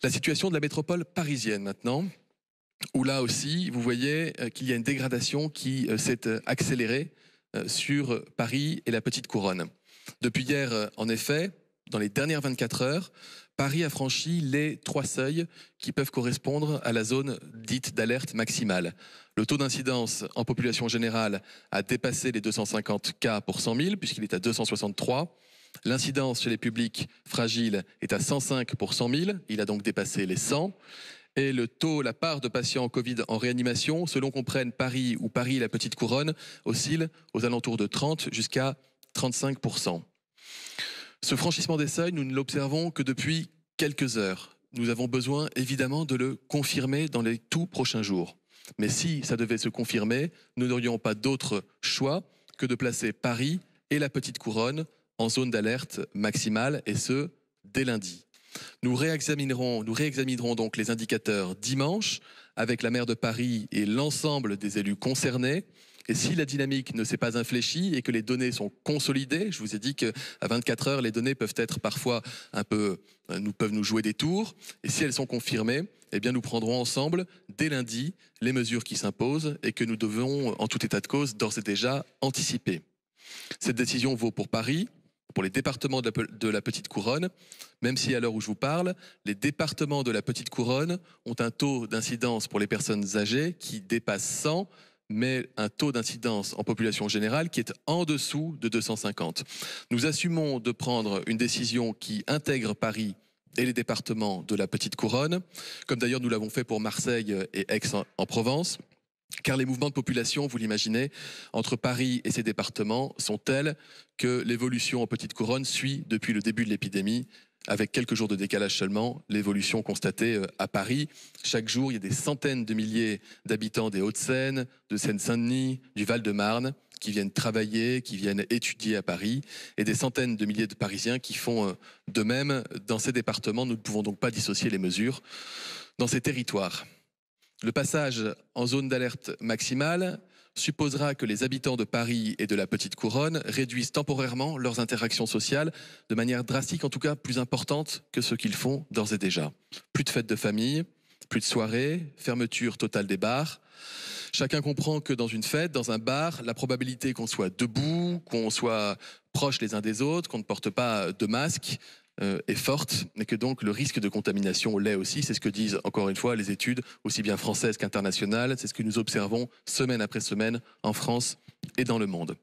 La situation de la métropole parisienne maintenant, où là aussi, vous voyez qu'il y a une dégradation qui s'est accélérée sur Paris et la Petite Couronne. Depuis hier, en effet, dans les dernières 24 heures, Paris a franchi les 3 seuils qui peuvent correspondre à la zone dite d'alerte maximale. Le taux d'incidence en population générale a dépassé les 250 cas pour 100 000, puisqu'il est à 263. L'incidence chez les publics fragiles est à 105 pour 100 000, il a donc dépassé les 100. Et le taux, la part de patients Covid en réanimation, selon qu'on prenne Paris ou Paris et la Petite Couronne, oscille aux alentours de 30 jusqu'à 35%. Ce franchissement des seuils, nous ne l'observons que depuis quelques heures. Nous avons besoin évidemment de le confirmer dans les tout prochains jours. Mais si ça devait se confirmer, nous n'aurions pas d'autre choix que de placer Paris et la Petite Couronne en zone d'alerte maximale, et ce, dès lundi. Nous réexaminerons donc les indicateurs dimanche avec la maire de Paris et l'ensemble des élus concernés. Et si la dynamique ne s'est pas infléchie et que les données sont consolidées, je vous ai dit qu'à 24 heures, les données peuvent être parfois peuvent nous jouer des tours. Et si elles sont confirmées, eh bien nous prendrons ensemble, dès lundi, les mesures qui s'imposent et que nous devons, en tout état de cause, d'ores et déjà anticiper. Cette décision vaut pour Paris, pour les départements de la Petite Couronne, même si à l'heure où je vous parle, les départements de la Petite Couronne ont un taux d'incidence pour les personnes âgées qui dépasse 100, mais un taux d'incidence en population générale qui est en dessous de 250. Nous assumons de prendre une décision qui intègre Paris et les départements de la Petite Couronne, comme d'ailleurs nous l'avons fait pour Marseille et Aix-en-Provence. Car les mouvements de population, vous l'imaginez, entre Paris et ses départements sont tels que l'évolution en Petite Couronne suit depuis le début de l'épidémie, avec quelques jours de décalage seulement, l'évolution constatée à Paris. Chaque jour, il y a des centaines de milliers d'habitants des Hauts-de-Seine, de Seine-Saint-Denis, du Val-de-Marne, qui viennent travailler, qui viennent étudier à Paris, et des centaines de milliers de Parisiens qui font de même dans ces départements. Nous ne pouvons donc pas dissocier les mesures dans ces territoires. Le passage en zone d'alerte maximale supposera que les habitants de Paris et de la Petite Couronne réduisent temporairement leurs interactions sociales de manière drastique, en tout cas plus importante que ce qu'ils font d'ores et déjà. Plus de fêtes de famille, plus de soirées, fermeture totale des bars. Chacun comprend que dans une fête, dans un bar, la probabilité qu'on soit debout, qu'on soit proches les uns des autres, qu'on ne porte pas de masque, est forte, mais que donc le risque de contamination l'est aussi. C'est ce que disent encore une fois les études, aussi bien françaises qu'internationales. C'est ce que nous observons semaine après semaine en France et dans le monde.